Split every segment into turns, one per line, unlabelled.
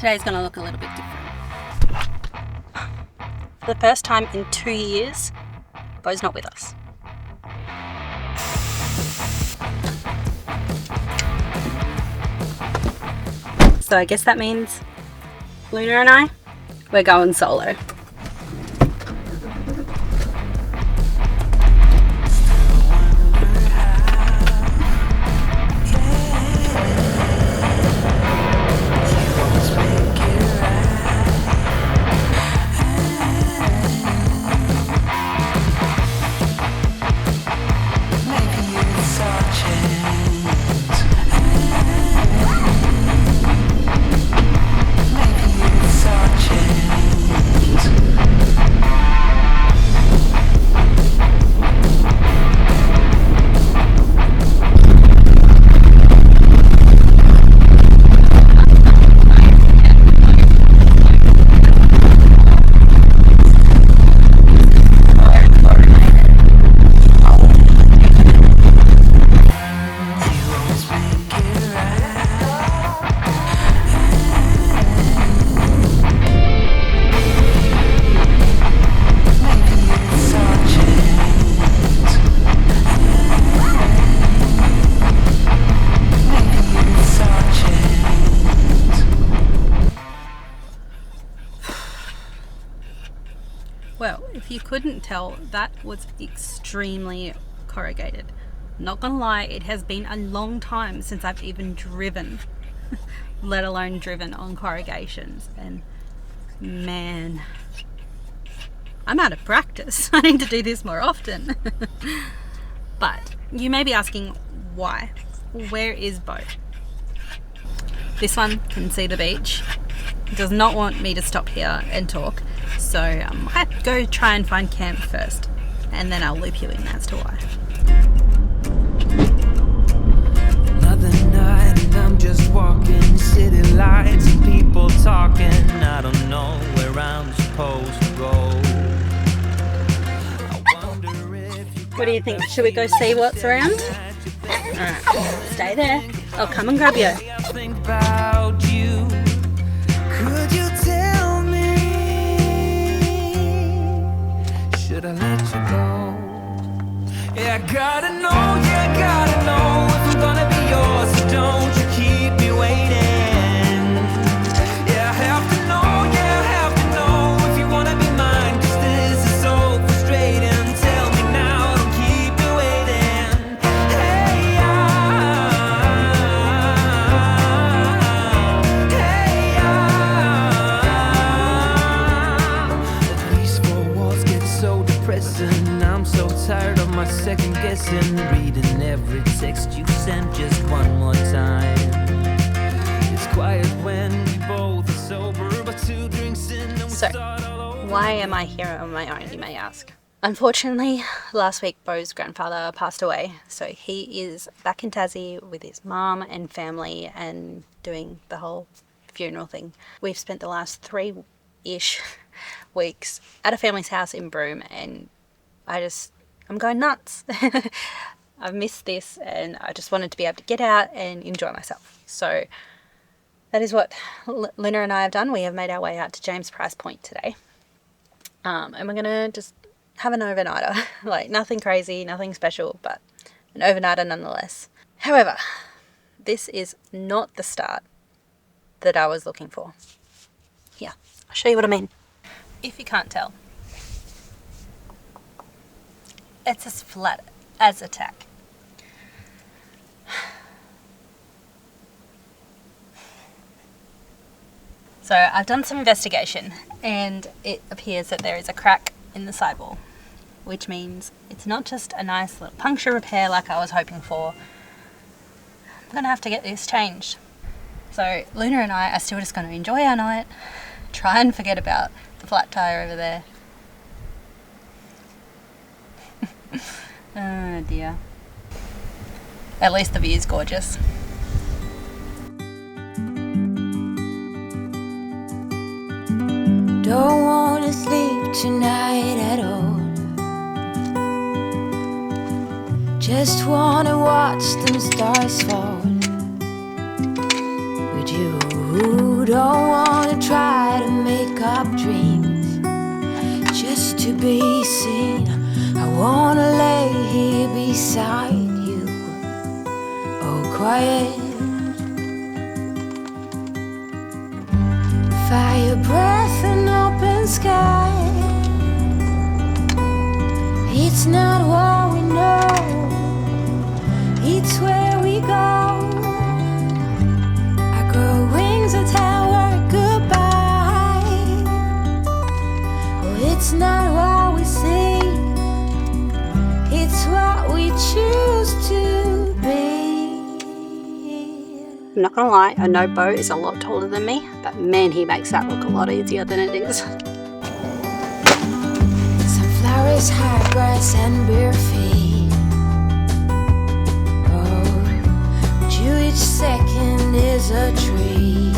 today's going to look a little bit different. For the first time in 2 years, Beau's not with us. So I guess that means Luna and I, we're going solo. Well, if you couldn't tell, that was extremely corrugated. Not gonna lie, it has been a long time since I've even driven, let alone driven on corrugations. And man, I'm out of practice. I need to do this more often. But you may be asking why? Where is Beau? This one can see the beach. It does not want me to stop here and talk. So I might go try and find camp first, and then I'll loop you in as to why.
Another night and I'm just walking, city lights and people talking. I don't know where I'm supposed to go.
What do you think? Should we go see what's around? Alright, stay there. I'll come and grab you.
Think about you. Could you tell me? Should I let you go? Yeah, I gotta know, yeah, I gotta know if I'm gonna be yours. So don't you keep me waiting. Yeah, I have to know, yeah, I have to know if you wanna be mine. 'Cause this is so frustrating. Tell me now, don't keep me waiting. Hey, the peaceful walls get so depressing. I'm so tired of my second guessing. Reading every text you sent just one more time. It's quiet when we both are sober, but 2 drinks in and we start all over.
Why am I here on my own, you may ask? Unfortunately, last week Beau's grandfather passed away, so he is back in Tassie with his mum and family and doing the whole funeral thing. We've spent the last 3-ish weeks at a family's house in Broome, and I'm going nuts. I've missed this, and I just wanted to be able to get out and enjoy myself. So that is what Luna and I have done. We have made our way out to James Price Point today. And we're going to just have an overnighter. Like, nothing crazy, nothing special, but an overnighter nonetheless. However, this is not the start that I was looking for. Here, I'll show you what I mean. If you can't tell, it's as flat as a tack. So I've done some investigation, and it appears that there is a crack in the sidewall, which means it's not just a nice little puncture repair like I was hoping for. I'm going to have to get this changed. So Luna and I are still just going to enjoy our night, try and forget about the flat tire over there. Oh dear. At least the view is gorgeous.
Don't wanna sleep tonight at all. Just wanna watch them stars fall with you. Don't want be seen. I wanna lay here beside you, oh quiet. Fire breath and open sky. It's not what we know, it's where we go. I grow wings that tell our goodbye. Oh, it's not what we see, it's what we choose to be.
I'm not gonna lie, I know Beau is a lot taller than me, but man, he makes that look a lot easier than it is.
Sunflowers, high grass, and bare feet. Oh, but you each second is a treat.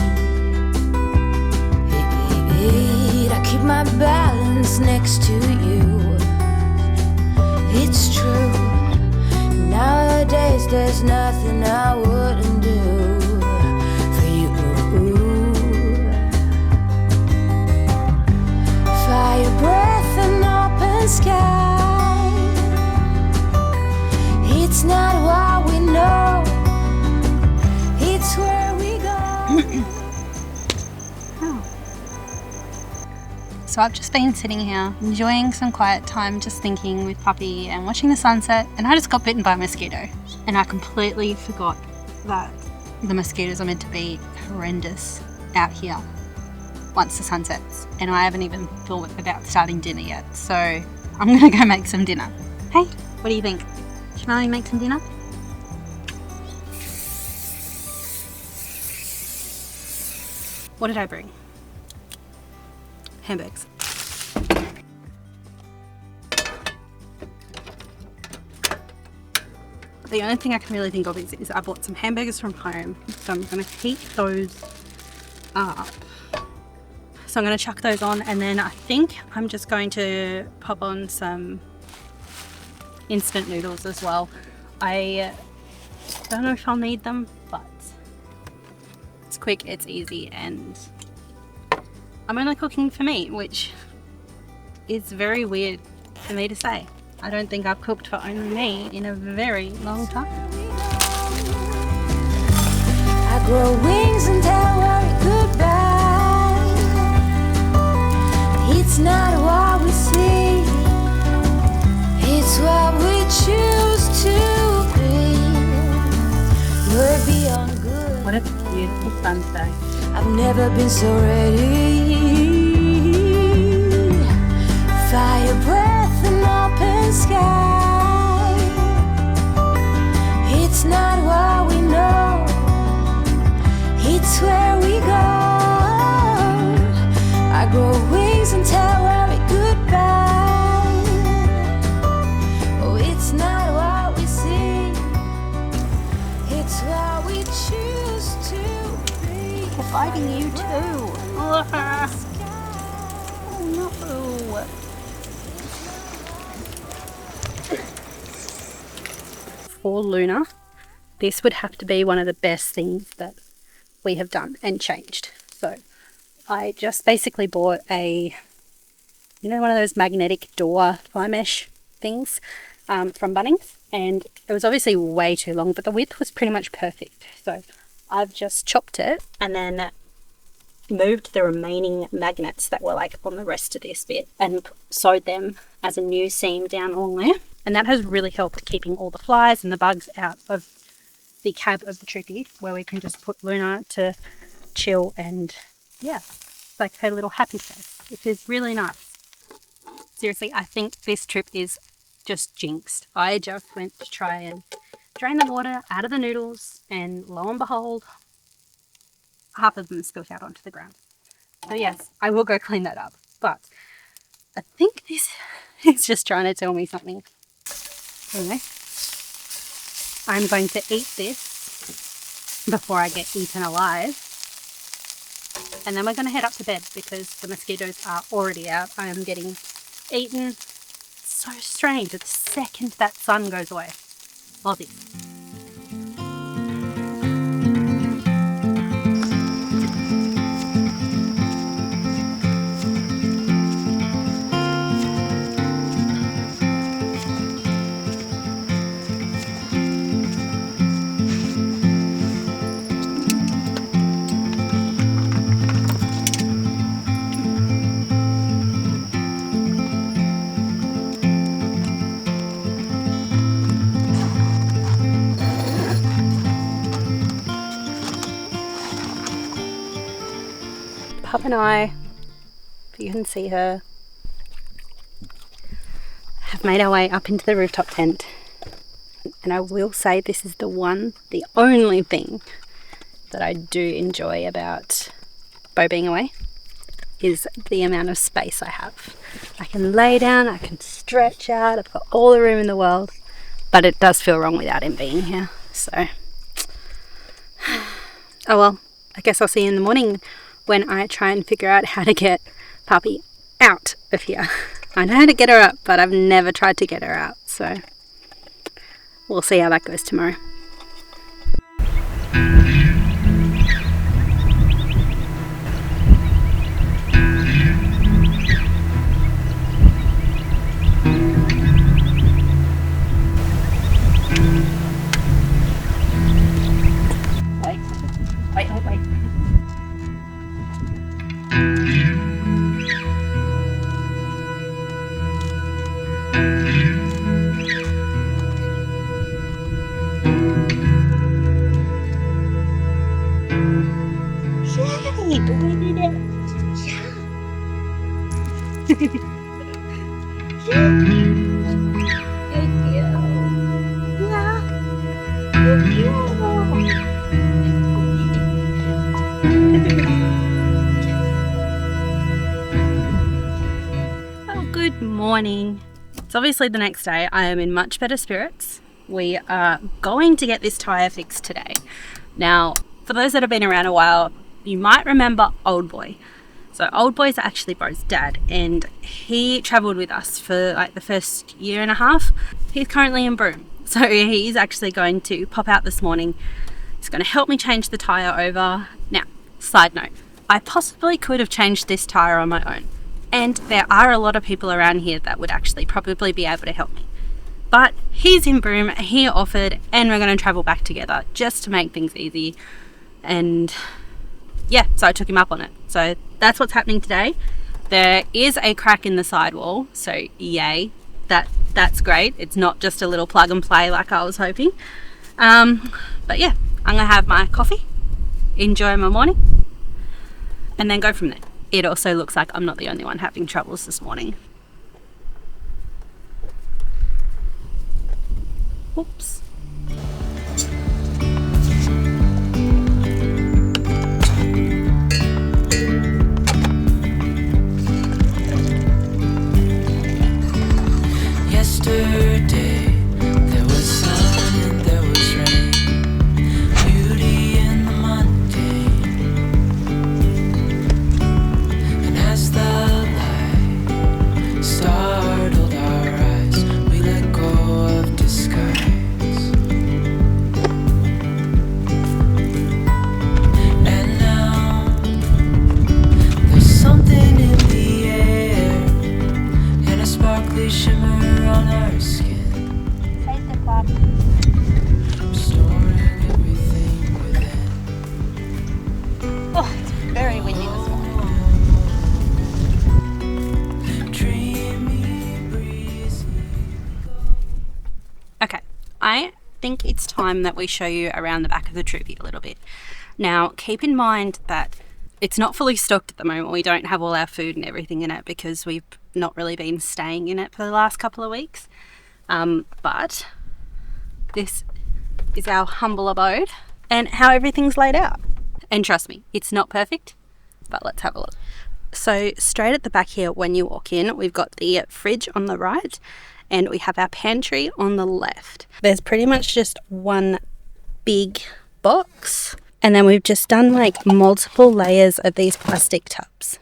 I keep my balance next to you. It's true. Nowadays, there's nothing I wouldn't do. Fire breath and open sky. It's not what we know, it's where we go.
So I've just been sitting here enjoying some quiet time, just thinking with Puppy and watching the sunset, and I just got bitten by a mosquito, and I completely forgot that the mosquitoes are meant to be horrendous out here once the sun sets, and I haven't even thought about starting dinner yet, so I'm gonna go make some dinner. Hey, what do you think? Should I make some dinner? What did I bring? Hamburgers. The only thing I can really think of is I bought some hamburgers from home, so I'm going to heat those up. So I'm going to chuck those on, and then I think I'm just going to pop on some instant noodles as well. I don't know if I'll need them, but it's quick, it's easy, and I'm only cooking for me, which is very weird for me to say. I don't think I've cooked for only me in a very long time.
I grow wings and tell her goodbye. It's not what we see, it's what we choose to be. We're beyond good.
What a beautiful sunset.
I've never been so ready. Fire breath and open sky. It's not what we know, it's where we go. I grow wings and tell her goodbye. Oh, it's not what we see, it's what we choose to be.
We're fighting you too. Oh no. For Luna, this would have to be one of the best things that we have done and changed. So I just basically bought a, one of those magnetic door fly mesh things from Bunnings, and it was obviously way too long, but the width was pretty much perfect. So I've just chopped it and then moved the remaining magnets that were like on the rest of this bit and sewed them as a new seam down along there. And that has really helped keeping all the flies and the bugs out of the cab of the Troopy, where we can just put Luna to chill and, yeah, like her little happy face, which is really nice. Seriously, I think this trip is just jinxed. I just went to try and drain the water out of the noodles, and lo and behold, half of them spilt out onto the ground. So yes, I will go clean that up, but I think this is just trying to tell me something. Anyway, I'm going to eat this before I get eaten alive, and then we're going to head up to bed because the mosquitoes are already out. I am getting eaten. It's so strange. The second that sun goes away. Aussie. Pup and I, if you can see her, have made our way up into the rooftop tent. And I will say this is the only thing that I do enjoy about Beau being away is the amount of space I have. I can lay down, I can stretch out, I've got all the room in the world, but it does feel wrong without him being here. So, oh well, I guess I'll see you in the morning when I try and figure out how to get Puppy out of here. I know how to get her up, but I've never tried to get her out, so we'll see how that goes tomorrow. Wait. Yay! We did it! Yeah! Good girl! Yeah! Good girl! Oh, good morning. It's obviously the next day. I am in much better spirits. We are going to get this tyre fixed today. Now, for those that have been around a while, you might remember Old Boy. So Old Boy's actually Beau's dad, and he travelled with us for like the first year and a half. He's currently in Broome, so he's actually going to pop out this morning. He's going to help me change the tyre over. Now, side note, I possibly could have changed this tyre on my own, and there are a lot of people around here that would actually probably be able to help me. But he's in Broome, he offered, and we're going to travel back together just to make things easy. And yeah, so I took him up on it. So that's what's happening today. There is a crack in the sidewall, so yay, that's great. It's not just a little plug and play like I was hoping. But yeah, I'm gonna have my coffee, enjoy my morning, and then go from there. It also looks like I'm not the only one having troubles this morning. Oops.
Yesterday, there was sun and there was rain, beauty in the mundane. And as the light startled our eyes, we let go of disguise. And now, there's something in the air, and a sparkly shimmer on our skin. Restoring everything within.
Oh, it's very windy this morning.
Dreamy, breezy.
Okay, I think it's time that we show you around the back of the Troopy a little bit. Now, keep in mind that it's not fully stocked at the moment. We don't have all our food and everything in it because we've not really been staying in it for the last couple of weeks. But this is our humble abode and how everything's laid out. And trust me, it's not perfect, but let's have a look. So straight at the back here, when you walk in, we've got the fridge on the right and we have our pantry on the left. There's pretty much just one big box, and then we've just done like multiple layers of these plastic tubs.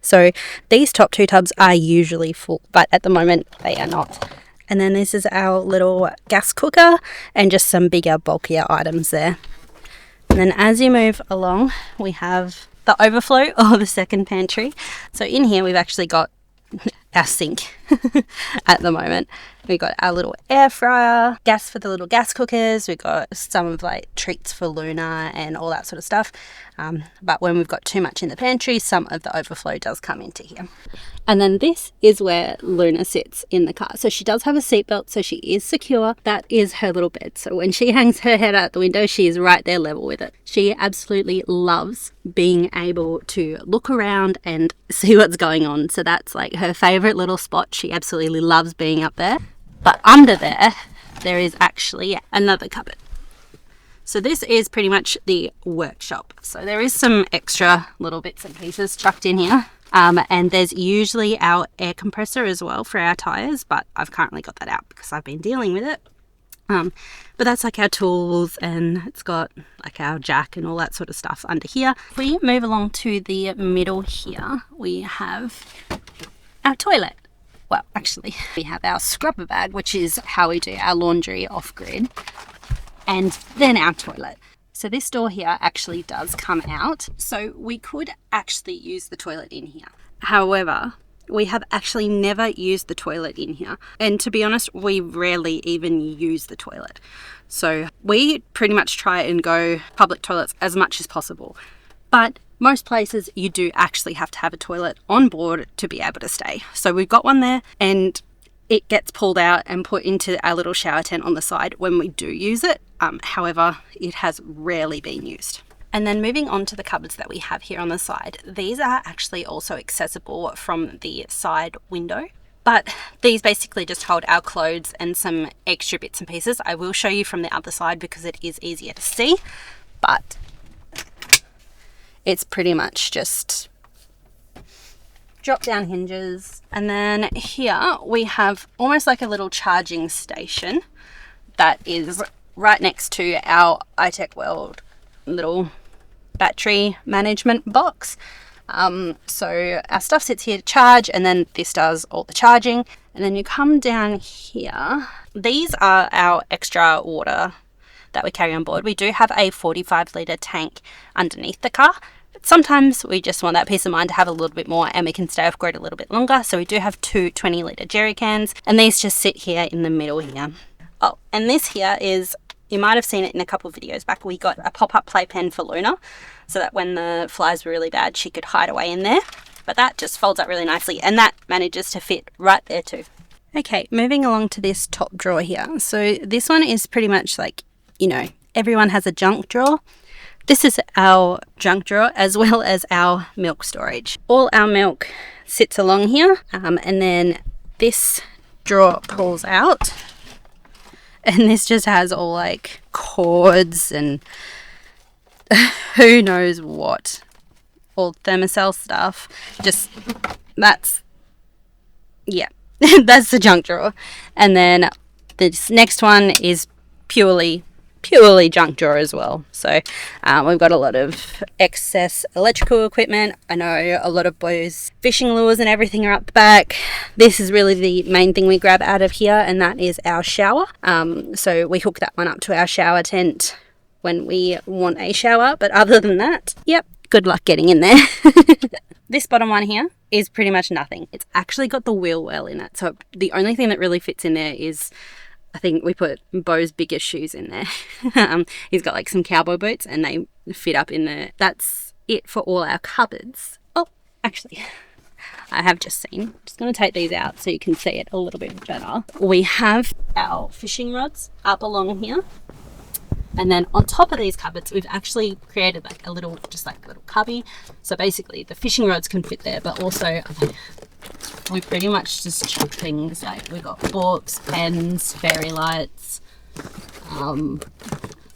So these top two tubs are usually full, but at the moment they are not. And then this is our little gas cooker and just some bigger, bulkier items there. And then as you move along, we have the overflow or the second pantry. So in here we've actually got our sink at the moment. We got our little air fryer, gas for the little gas cookers. We got some of like treats for Luna and all that sort of stuff. But when we've got too much in the pantry, some of the overflow does come into here. And then this is where Luna sits in the car. So she does have a seatbelt, so she is secure. That is her little bed. So when she hangs her head out the window, she is right there level with it. She absolutely loves being able to look around and see what's going on. So that's like her favorite little spot. She absolutely loves being up there. But under there is actually another cupboard. So this is pretty much the workshop. So there is some extra little bits and pieces chucked in here. And there's usually our air compressor as well for our tyres, but I've currently got that out because I've been dealing with it. But that's like our tools, and it's got like our jack and all that sort of stuff under here. If we move along to the middle here, we have our toilet. Well, actually, we have our scrubber bag, which is how we do our laundry off-grid, and then our toilet. So this door here actually does come out, so we could actually use the toilet in here. However, we have actually never used the toilet in here, and to be honest, we rarely even use the toilet. So we pretty much try and go public toilets as much as possible, but most places you do actually have to have a toilet on board to be able to stay. So we've got one there, and it gets pulled out and put into our little shower tent on the side when we do use it. However, it has rarely been used. And then moving on to the cupboards that we have here on the side, these are actually also accessible from the side window. But these basically just hold our clothes and some extra bits and pieces. I will show you from the other side because it is easier to see. But it's pretty much just drop down hinges. And then here we have almost like a little charging station that is right next to our iTech World little battery management box. So our stuff sits here to charge, and then this does all the charging. And then you come down here. These are our extra water that we carry on board. We do have a 45-litre tank underneath the car. Sometimes we just want that peace of mind to have a little bit more, and we can stay off grid a little bit longer. So we do have two 20-litre jerry cans, and these just sit here in the middle here. Oh, and this here is, you might have seen it in a couple of videos back, we got a pop-up playpen for Luna so that when the flies were really bad, she could hide away in there. But that just folds up really nicely, and that manages to fit right there too. Okay, moving along to this top drawer here. So this one is pretty much like, you know, everyone has a junk drawer. This is our junk drawer as well as our milk storage. All our milk sits along here, and then this drawer pulls out, and this just has all like cords and who knows what, all thermocell stuff. Just that's, yeah, that's the junk drawer. And then this next one is purely junk drawer as well. So we've got a lot of excess electrical equipment. I know a lot of Beau's fishing lures and everything are up the back. This is really the main thing we grab out of here, and that is our shower. So we hook that one up to our shower tent when we want a shower, but other than that, yep, good luck getting in there. This bottom one here is pretty much nothing. It's actually got the wheel well in it, so the only thing that really fits in there is, I think we put Beau's biggest shoes in there. He's got like some cowboy boots and they fit up in there. That's it for all our cupboards. Oh, actually, I have just seen. Just going to take these out so you can see it a little bit better. We have our fishing rods up along here. And then on top of these cupboards, we've actually created like a little, just like a little cubby. So basically the fishing rods can fit there, but also we pretty much just chuck things like we've got books, pens, fairy lights,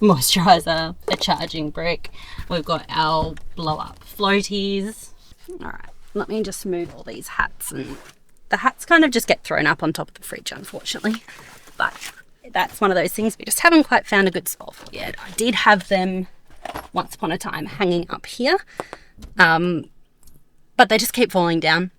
moisturizer, a charging brick. We've got our blow up floaties. All right, let me just move all these hats, and the hats kind of just get thrown up on top of the fridge, unfortunately. But that's one of those things we just haven't quite found a good spot for yet. I did have them once upon a time hanging up here, but they just keep falling down.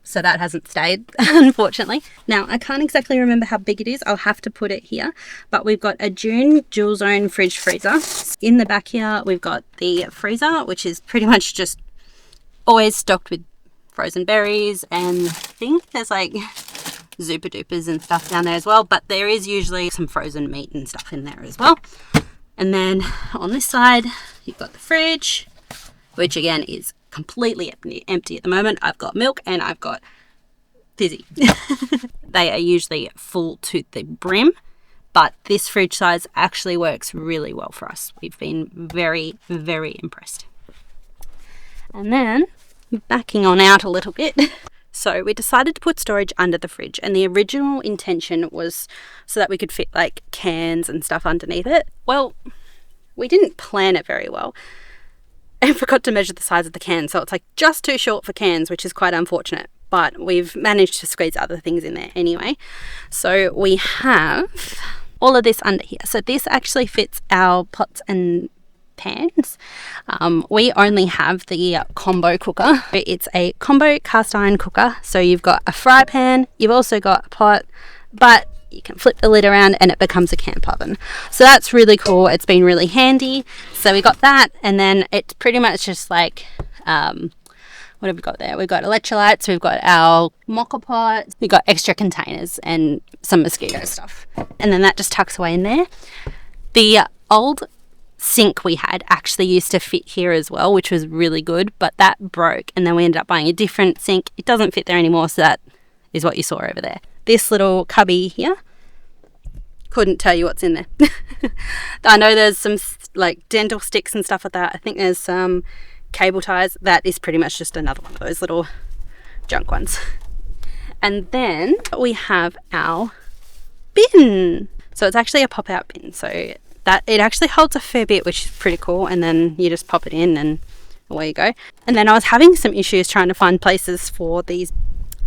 So that hasn't stayed, unfortunately. Now, I can't exactly remember how big it is. I'll have to put it here. But we've got a June dual zone fridge freezer. In the back here, we've got the freezer, which is pretty much just always stocked with frozen berries. And I think there's like Zupa Dupas and stuff down there as well, but there is usually some frozen meat and stuff in there as well. And then on this side, you've got the fridge, which again is completely empty at the moment. I've got milk and I've got fizzy. They are usually full to the brim, but this fridge size actually works really well for us. We've been very, very impressed. And then backing on out a little bit. So we decided to put storage under the fridge, and the original intention was so that we could fit like cans and stuff underneath it. Well, we didn't plan it very well and forgot to measure the size of the can, so it's like just too short for cans, which is quite unfortunate, but we've managed to squeeze other things in there anyway. So we have all of this under here. So this actually fits our pots and pans. We only have the combo cooker. It's a combo cast iron cooker, so you've got a fry pan, you've also got a pot, but you can flip the lid around and it becomes a camp oven. So that's really cool. It's been really handy. So we got that, and then it's pretty much just like what have we got there? We've got electrolytes, we've got our mocha pot, we've got extra containers and some mosquito stuff, and then that just tucks away in there. The old sink we had actually used to fit here as well, which was really good, but that broke, and then we ended up buying a different sink. It doesn't fit there anymore, so that is what you saw over there. This little cubby here, couldn't tell you what's in there. I know there's some like dental sticks and stuff like that. I think there's some cable ties. That is pretty much just another one of those little junk ones. And then we have our bin. So it's actually a pop-out bin, so that it actually holds a fair bit, which is pretty cool, and then you just pop it in and away you go. And then I was having some issues trying to find places for these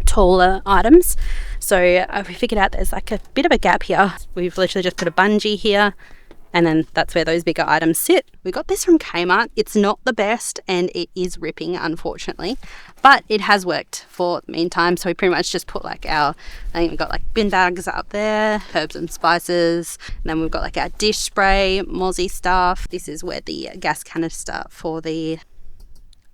taller items, so we figured out there's like a bit of a gap here. We've literally just put a bungee here, and then that's where those bigger items sit. We got this from Kmart. It's not the best and it is ripping, unfortunately, but it has worked for the meantime. So we pretty much just put like I think we've got like bin bags up there, herbs and spices, and then we've got like our dish spray, mozzie stuff. This is where the gas canister for the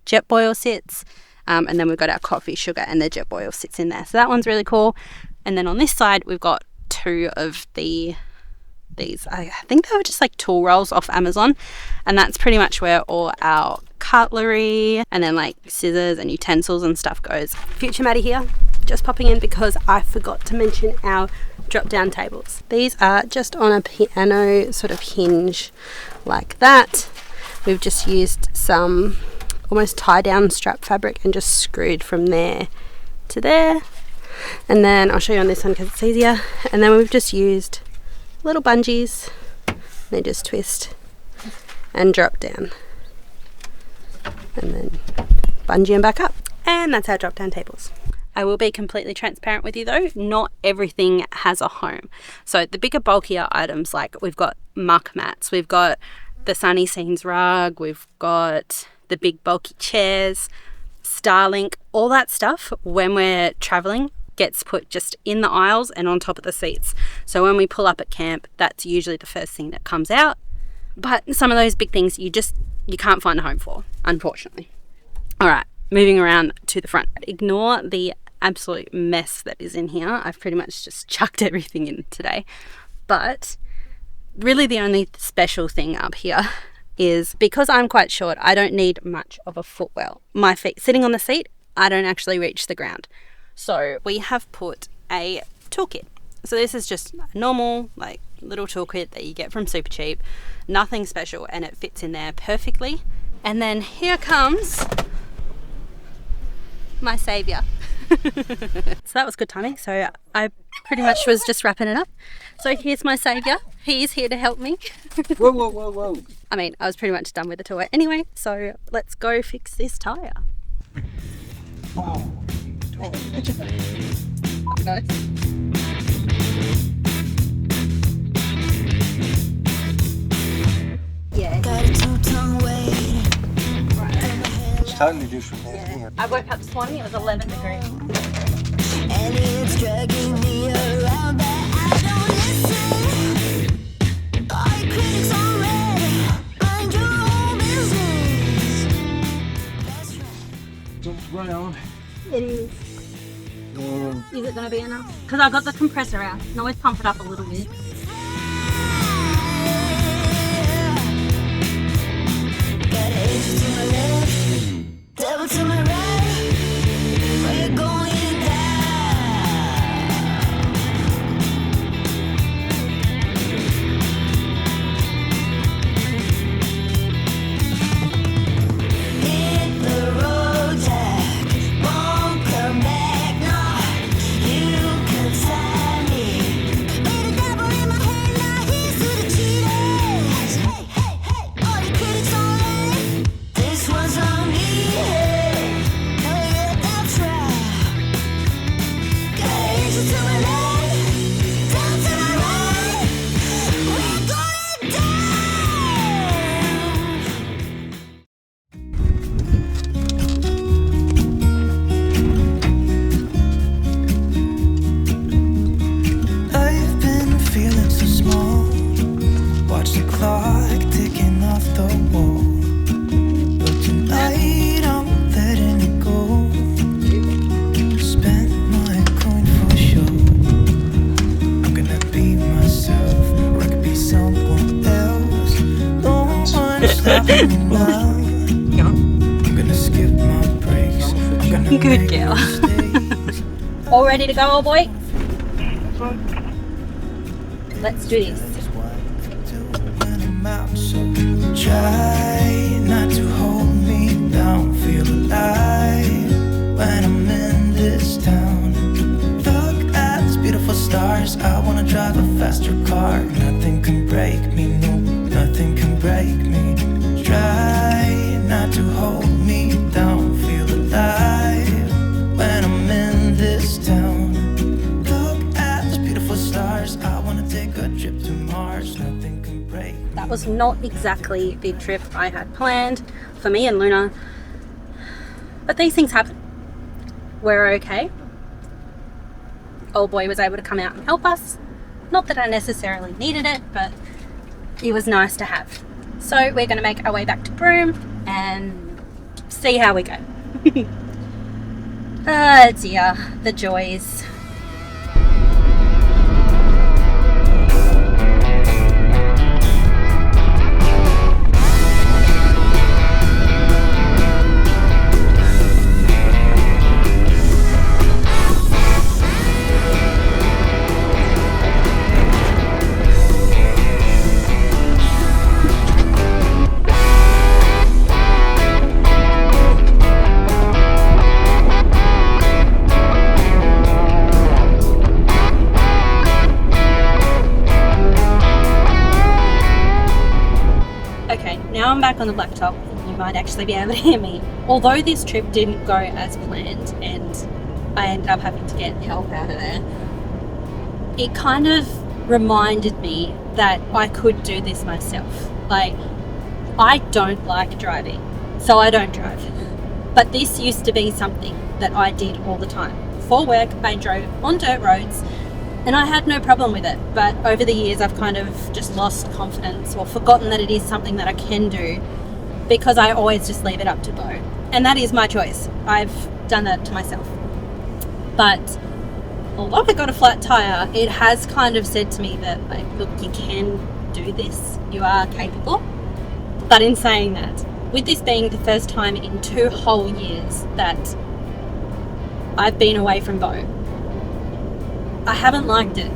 jet boil sits, and then we've got our coffee, sugar, and the jet boil sits in there. So that one's really cool. And then on this side we've got two of these, I think they were just like tool rolls off Amazon, and that's pretty much where all our cutlery and then like scissors and utensils and stuff goes. Future Maddie here, just popping in because I forgot to mention our drop down tables. These are just on a piano sort of hinge like that. We've just used some almost tie down strap fabric and just screwed from there to there, and then I'll show you on this one because it's easier. And then we've just used little bungees, they just twist and drop down, and then bungee them back up, and that's our drop down tables. I will be completely transparent with you though, not everything has a home. So the bigger bulkier items, like we've got muck mats, we've got the Sunny Scenes rug, we've got the big bulky chairs, Starlink, all that stuff when we're traveling gets put just in the aisles and on top of the seats. So when we pull up at camp, that's usually the first thing that comes out. But some of those big things you can't find a home for, unfortunately. All right, moving around to the front. Ignore the absolute mess that is in here. I've pretty much just chucked everything in today. But really the only special thing up here is because I'm quite short, I don't need much of a footwell. My feet sitting on the seat, I don't actually reach the ground. So we have put a toolkit. So this is just a normal like little toolkit that you get from Super Cheap. Nothing special, and it fits in there perfectly. And then here comes my saviour. So that was good timing. So I pretty much was just wrapping it up. So here's my saviour. He's here to help me.
Whoa, whoa, whoa, whoa.
I mean, I was pretty much done with the tour anyway. So let's go fix this tyre.
Oh.
Nice. Yeah.
Got a two-tongue weight.
It's totally different there.
Yeah. I woke up this morning, it was 11 degrees.
And it's dragging me around, but I don't listen. All your critics are red. Mind your own business. That's right.
It's all brown.
It is. Is it going to be enough? Because I got the compressor out. I can always pump it up a little bit.
Got angels to my left, devil to my right. We're going down. Hit the road, Jack. Won't come back, no. You can sign me. With the devil in my hand, now here's to the cheaters. Hey, hey, hey, all the critics on land. This one's on me. Hey, oh yeah, that's right. Got angels to my left, down to my right. We're going down.
I've been feeling so small. Watch the clock ticking off the wall. But tonight I'm letting it go. Spent my coin for sure. I'm gonna be myself, or I could be someone else. No one's stopping me now. I'm gonna skip my breaks. I'm gonna
Good
make
girl.
mistakes.
All ready to go, old boy? Let's do this.
Try not to hold me down, feel alive when I'm in this town. Look at these beautiful stars, I wanna drive a faster car. Nothing can break me, no, nothing can break me. Try not to hold me down, feel alive when I'm in this town. Look at these beautiful stars, I wanna take a trip to Mars. Nothing can break me.
That was not exactly the trip I had planned for me and Luna. But these things happen. We're okay. Old boy was able to come out and help us. Not that I necessarily needed it, but it was nice to have. So we're going to make our way back to Broome and see how we go. Ah dear, the joys. Now I'm back on the blacktop, you might actually be able to hear me. Although this trip didn't go as planned and I ended up having to get help out of there, it kind of reminded me that I could do this myself. Like, I don't like driving, so I don't drive. But this used to be something that I did all the time. For work, I drove on dirt roads and I had no problem with it, but over the years I've kind of just lost confidence or forgotten that it is something that I can do because I always just leave it up to Beau. And that is my choice. I've done that to myself. But although I got a flat tyre, it has kind of said to me that, like, look, you can do this. You are capable. But in saying that, with this being the first time in 2 whole years that I've been away from Beau, I haven't liked it.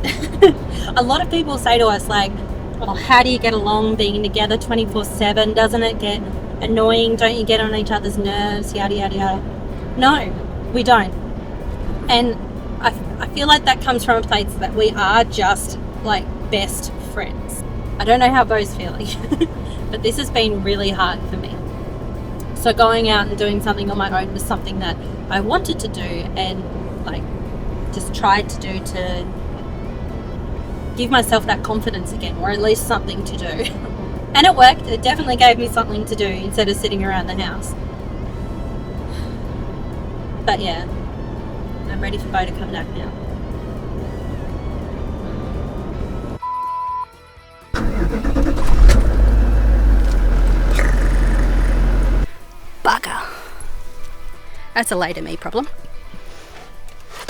A lot of people say to us, like, oh, how do you get along being together 24/7? Doesn't it get annoying? Don't you get on each other's nerves? Yada, yada, yada. No, we don't. And I feel like that comes from a place that we are just, like, best friends. I don't know how Beau's feeling, but this has been really hard for me. So going out and doing something on my own was something that I wanted to do and, like, just tried to do to give myself that confidence again, or at least something to do. And it worked. It definitely gave me something to do instead of sitting around the house. But yeah, I'm ready for Beau to come back now. Bugger. That's a later me problem.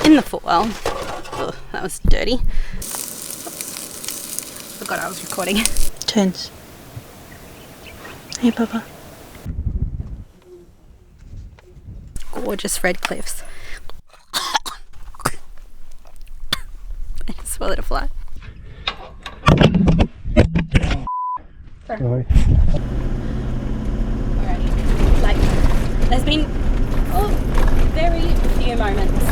in the footwell. Oh, that was dirty. Forgot I was recording. Turns. Hey, Papa. Gorgeous red cliffs. I swallowed a fly.
Sorry.
Alright. Like, there's been very few moments